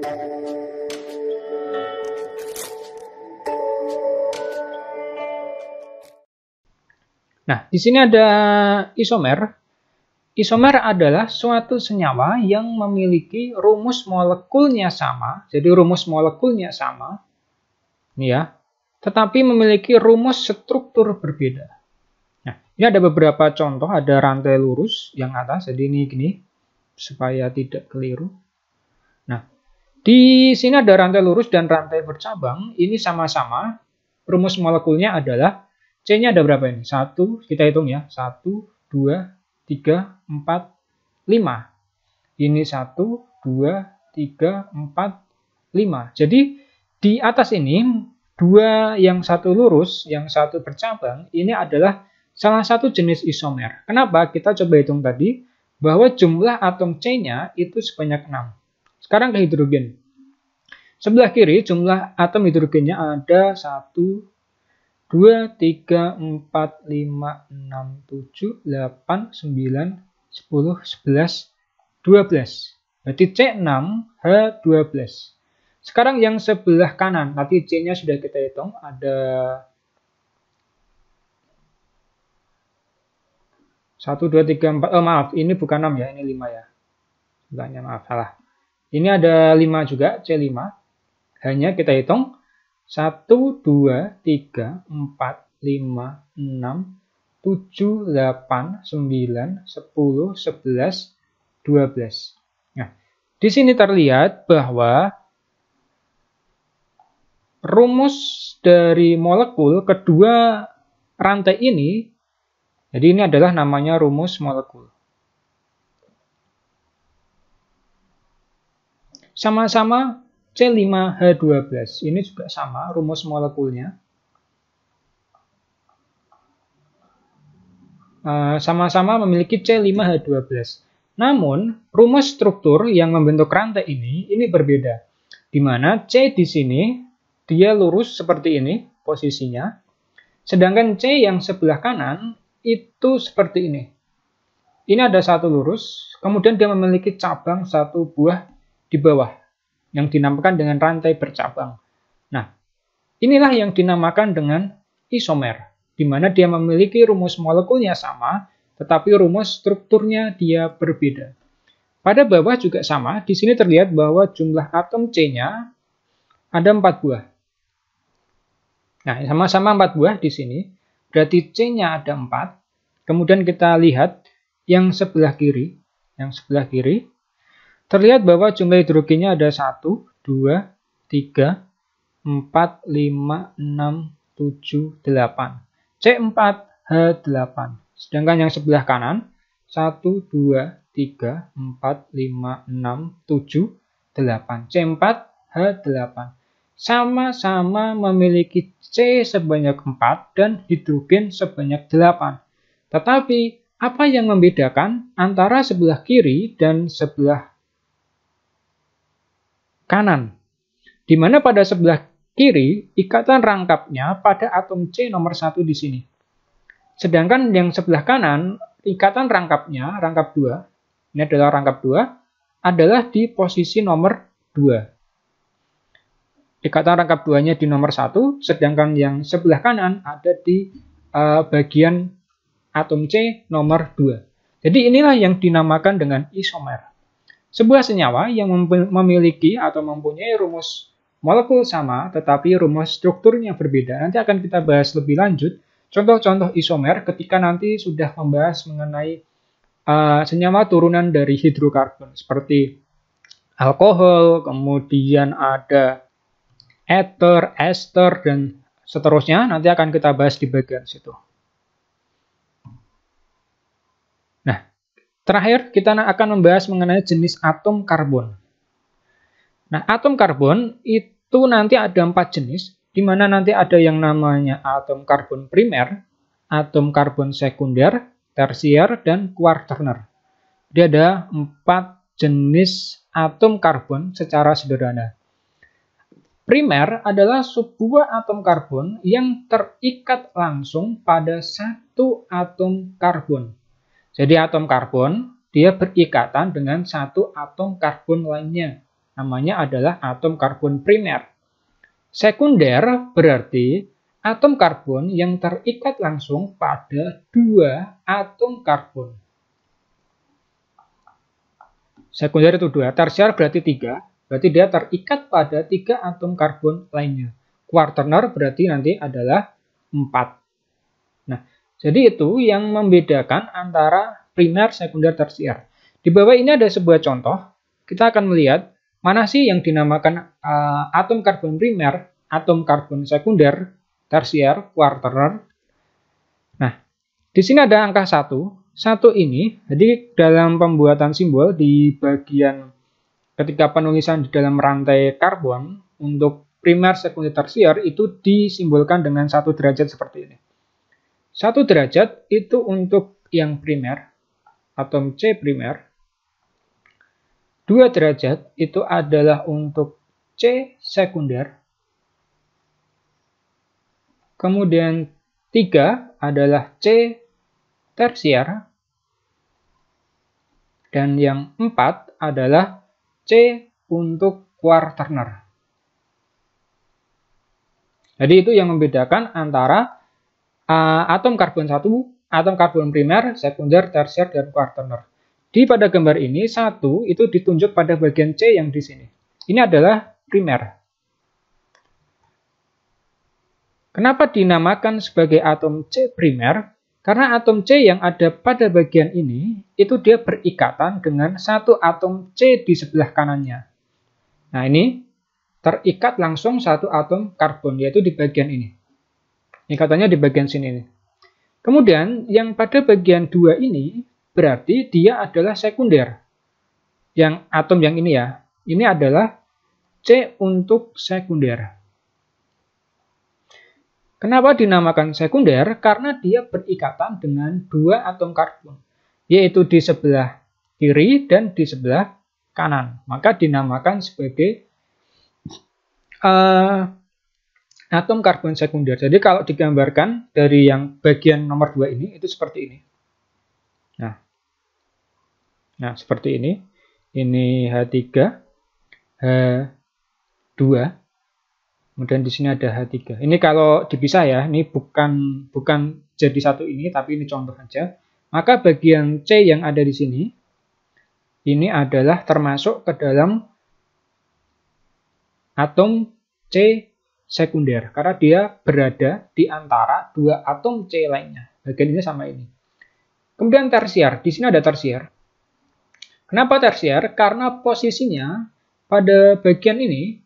Nah, di sini ada isomer. Isomer adalah suatu senyawa yang memiliki rumus molekulnya sama. Jadi rumus molekulnya sama, ini ya, tetapi memiliki rumus struktur berbeda. Nah, ini ada beberapa contoh. Ada rantai lurus yang atas, jadi ini gini, supaya tidak keliru. Nah, di sini ada rantai lurus dan rantai bercabang. Ini sama-sama rumus molekulnya adalah C-nya ada berapa ini? 1, kita hitung ya. 1, 2, 3, 4, 5. Ini 1, 2, 3, 4, 5. Jadi di atas ini, dua yang satu lurus, yang satu bercabang, ini adalah salah satu jenis isomer. Kenapa? Kita coba hitung tadi, bahwa jumlah atom C-nya itu sebanyak 6. Sekarang ke hidrogen. Sebelah kiri jumlah atom hidrogennya ada 1, 2, 3, 4, 5, 6, 7, 8, 9, 10, 11, 12. Berarti C6H12. Sekarang yang sebelah kanan, nanti C-nya sudah kita hitung, ada 1, 2, 3, 4, oh maaf, ini bukan 6 ya, ini 5 ya. Sebelahnya maaf, salah. Ini ada 5 juga, C5. Hanya kita hitung 1, 2, 3, 4, 5, 6, 7, 8, 9, 10, 11, 12. Nah, di sini terlihat bahwa rumus dari molekul kedua rantai ini, jadi ini adalah namanya rumus molekul. Sama-sama C5H12. Ini juga sama rumus molekulnya. Sama-sama memiliki C5H12. Namun, rumus struktur yang membentuk rantai ini berbeda. Di mana C di sini, dia lurus seperti ini posisinya. Sedangkan C yang sebelah kanan, itu seperti ini. Ini ada satu lurus, kemudian dia memiliki cabang satu buah di bawah, yang dinamakan dengan rantai bercabang. Nah, inilah yang dinamakan dengan isomer, di mana dia memiliki rumus molekulnya sama, tetapi rumus strukturnya dia berbeda. Pada bawah juga sama, di sini terlihat bahwa jumlah atom C-nya ada 4 buah. Nah, sama-sama 4 buah di sini, berarti C-nya ada 4. Kemudian kita lihat yang sebelah kiri, terlihat bahwa jumlah hidrogennya ada 1, 2, 3, 4, 5, 6, 7, 8. C4H8. Sedangkan yang sebelah kanan, 1, 2, 3, 4, 5, 6, 7, 8. C4H8. Sama-sama memiliki C sebanyak 4 dan hidrogen sebanyak 8. Tetapi, apa yang membedakan antara sebelah kiri dan sebelah kanan? Di mana pada sebelah kiri, ikatan rangkapnya pada atom C nomor 1 di sini. Sedangkan yang sebelah kanan, ikatan rangkapnya, rangkap 2, ini adalah rangkap 2, adalah di posisi nomor 2. Ikatan rangkap 2-nya di nomor 1, sedangkan yang sebelah kanan ada di bagian atom C nomor 2. Jadi inilah yang dinamakan dengan isomer. Sebuah senyawa yang memiliki atau mempunyai rumus molekul sama, tetapi rumus strukturnya berbeda. Nanti akan kita bahas lebih lanjut contoh-contoh isomer ketika nanti sudah membahas mengenai senyawa turunan dari hidrokarbon, seperti alkohol, kemudian ada ether, ester, dan seterusnya. Nanti akan kita bahas di bagian situ. Terakhir, kita akan membahas mengenai jenis atom karbon. Nah, atom karbon itu nanti ada 4 jenis, di mana nanti ada yang namanya atom karbon primer, atom karbon sekunder, tersier, dan kuarterner. Jadi ada 4 jenis atom karbon secara sederhana. Primer adalah sebuah atom karbon yang terikat langsung pada satu atom karbon. Jadi atom karbon, dia berikatan dengan satu atom karbon lainnya. namanya adalah atom karbon primer. Sekunder berarti atom karbon yang terikat langsung pada 2 atom karbon. Sekunder itu 2, tersier berarti 3, berarti dia terikat pada 3 atom karbon lainnya. Quaterner berarti nanti adalah 4. Nah, jadi itu yang membedakan antara primer, sekunder, tersier. Di bawah ini ada sebuah contoh. Kita akan melihat mana sih yang dinamakan atom karbon primer, atom karbon sekunder, tersier, quaterner. Nah, di sini ada angka 1. 1 ini, jadi dalam pembuatan simbol di bagian ketika penulisan di dalam rantai karbon untuk primer, sekunder, tersier itu disimbolkan dengan 1 derajat seperti ini. 1 derajat itu untuk yang primer, atom C primer. 2 derajat itu adalah untuk C sekunder. Kemudian 3 adalah C tersier. Dan yang 4 adalah C untuk quaterner. Jadi itu yang membedakan antara atom karbon 1, atom karbon primer, sekunder, tersier, dan quaterner. Pada gambar ini, 1 itu ditunjuk pada bagian C yang di sini. Ini adalah primer. Kenapa dinamakan sebagai atom C primer? Karena atom C yang ada pada bagian ini, itu dia berikatan dengan 1 atom C di sebelah kanannya. Nah, ini terikat langsung 1 atom karbon, yaitu di bagian ini. Ikatannya di bagian sini. Kemudian, yang pada bagian 2 ini, berarti dia adalah sekunder. Yang atom yang ini ya, ini adalah C untuk sekunder. Kenapa dinamakan sekunder? Karena dia berikatan dengan 2 atom karbon, yaitu di sebelah kiri dan di sebelah kanan. Maka dinamakan sebagai atom karbon sekunder. Jadi kalau digambarkan dari yang bagian nomor 2 ini, itu seperti ini. Nah seperti ini. Ini H3, H2. Kemudian di sini ada H3. Ini kalau dipisah ya, ini bukan jadi satu ini, tapi ini contoh aja. Maka bagian C yang ada di sini, ini adalah termasuk ke dalam atom C sekunder. Karena dia berada di antara 2 atom C lainnya. Bagian ini sama ini. Kemudian tersier, di sini ada tersier. Kenapa tersier? Karena posisinya pada bagian ini,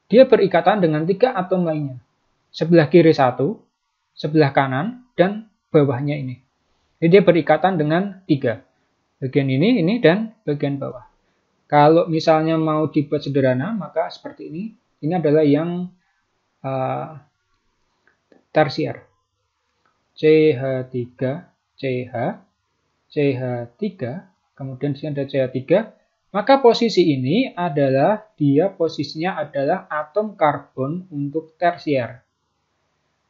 dia berikatan dengan 3 atom lainnya. Sebelah kiri 1, sebelah kanan, dan bawahnya ini. Jadi dia berikatan dengan 3. Bagian ini, dan bagian bawah. Kalau misalnya mau dibuat sederhana, maka seperti ini. Ini adalah yang tersier. CH3, CH, CH3, kemudian di sini ada CH3. Maka posisi ini adalah, posisinya adalah atom karbon untuk tersier.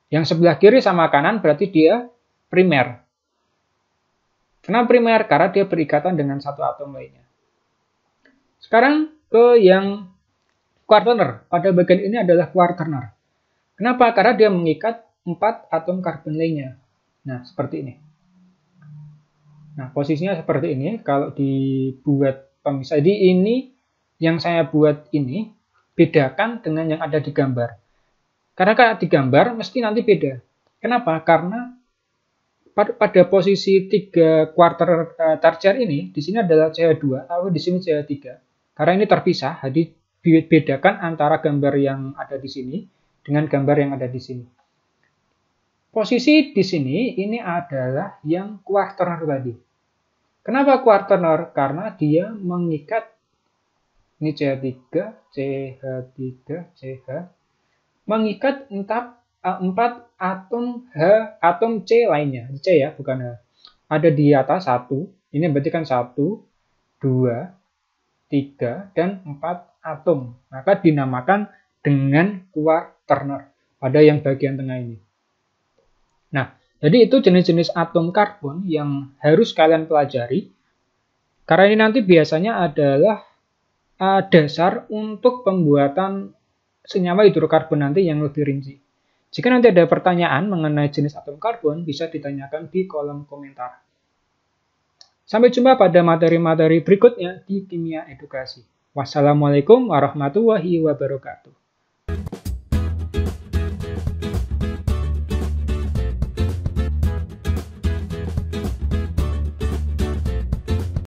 Yang sebelah kiri sama kanan berarti dia primer. Kenapa primer? Karena dia berikatan dengan 1 atom lainnya. Sekarang ke yang quaterner. Pada bagian ini adalah quaterner. Kenapa? Karena dia mengikat 4 atom karbon lainnya. Nah, seperti ini. Nah, posisinya seperti ini kalau dibuat pemisah. Jadi ini yang saya buat ini bedakan dengan yang ada di gambar. Karena kalau di gambar mesti nanti beda. Kenapa? Karena pada posisi 3 quarter tersier ini, di sini adalah CH2, atau di sini CH3. Karena ini terpisah, jadi bedakan antara gambar yang ada di sini dengan gambar yang ada di sini. Posisi di sini ini adalah yang quaterner tadi. Kenapa quaterner? Karena dia mengikat ini CH3, CH3, CH, mengikat 4 atom C lainnya. C ya, bukan H. Ada di atas 1. Ini berarti kan 1, 2, 3, dan 4 atom. Maka dinamakan dengan quaterner pada yang bagian tengah ini. Nah, jadi itu jenis-jenis atom karbon yang harus kalian pelajari. Karena ini nanti biasanya adalah dasar untuk pembuatan senyawa hidrokarbon nanti yang lebih rinci. Jika nanti ada pertanyaan mengenai jenis atom karbon, bisa ditanyakan di kolom komentar. Sampai jumpa pada materi-materi berikutnya di Kimia Edukasi. Wassalamualaikum warahmatullahi wabarakatuh.